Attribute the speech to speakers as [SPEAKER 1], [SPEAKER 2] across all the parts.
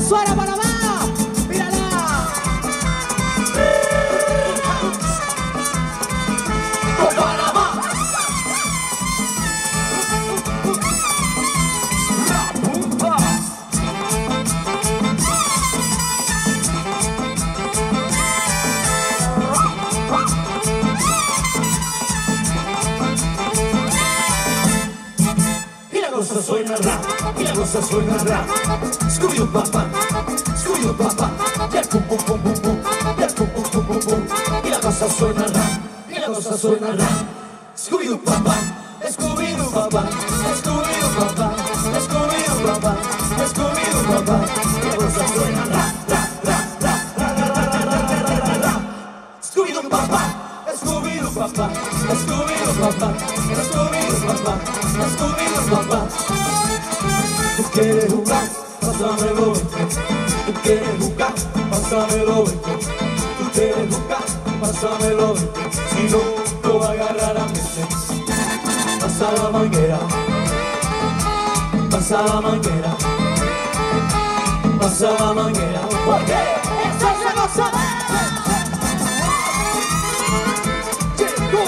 [SPEAKER 1] suena Panamá. Mírala. Con Panamá. La punta. Y la cosa suena rap, y la cosa suena rap. Scooby-Doo papá, Scooby-Doo papá. Y el pum pum pum pum pum, y el pum pum pum pum pum. Y la cosa suena rap, y la cosa suena rap. Scooby-Doo papá, Scooby-Doo papá, Scooby-Doo papá, Scooby-Doo papá, Scooby-Doo papá. Y la cosa suena rap, rap, rap, rap, rap, rap, rap, rap, rap, rap. Scooby-Doo papá, Scooby-Doo papá, Scooby-Doo papá, Scooby-Doo papá, Scooby-Doo papá. Tú quieres jugar, pásamelo, tú quieres jugar, pásamelo, tú quieres jugar, pásamelo, si no, lo va a agarrar a mí. Pasa la manguera, pasa la manguera, pasa la manguera, porque eso se lo sabe. Llegó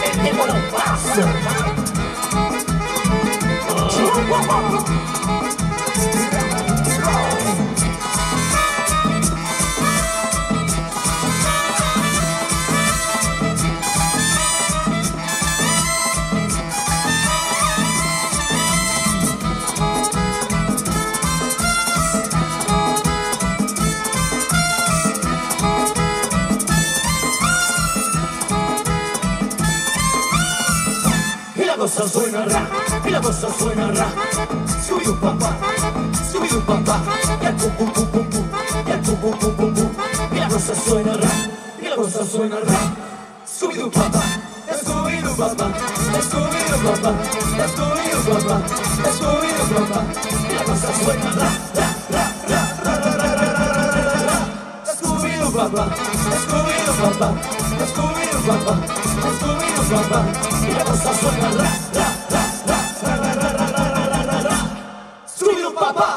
[SPEAKER 1] el tiempo no pasa. Y la cosa suena rap, y la cosa suena rap. Scooby-Doo papá, Scooby-Doo papá. Y el pum pum pum pum pum, y el pum pum pum pum pum. Y la cosa suena rap, y la cosa suena rap. Scooby-Doo papá, Scooby-Doo papá, Scooby-Doo papá, Scooby-Doo papá, Scooby-Doo papá. Y la cosa suena rap, rap, rap, rap, rap, rap, rap, rap, rap, rap. Scooby-Doo papá, Scooby-Doo papá, Scooby-Doo papá, Scooby-Doo papá. Y la cosa suena rap, rap, rap, rap, rap, rap, rap, rap, rap, rap, rap. Scooby-Doo papá.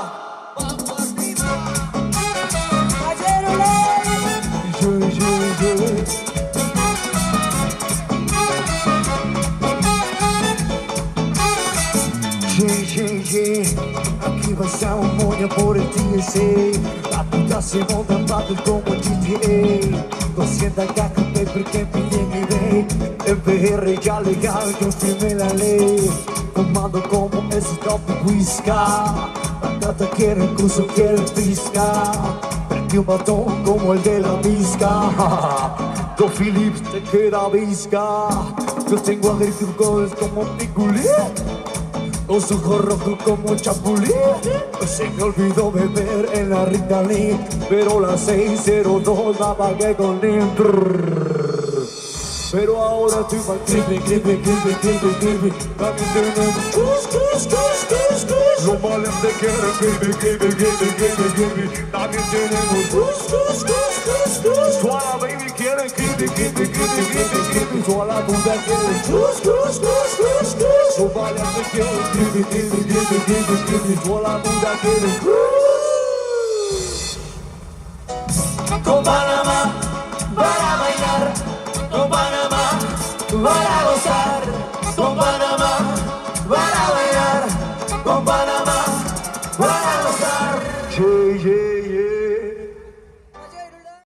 [SPEAKER 2] Aquí pasamos moña por el TSA. La puta se monta en battle como el GTA. 200 cajas paper que piden eBay. En PR ya legal, yo firmé la ley. Fumando como ese top whisca. La gata quiere el curso, quiere el pizca. Prendí un batón como el de la visca. Con Philips te queda visca. Yo tengo agricultores como piculín. Con sus ojos rojos como chapulín. Se me olvidó beber en la Ritalin, pero la 602 la pagué con Lim. Pero ahora estoy mal creepy. También tenemos los males te quieren creepy. También tenemos toda la baby quieren creepy. Toda la puta quieren los males te quieren creepy. Toda la puta quieren.
[SPEAKER 1] Con Panamá para bailar, con Panamá para gozar, con Panamá para bailar, con Panamá para gozar.
[SPEAKER 2] Yeah, yeah.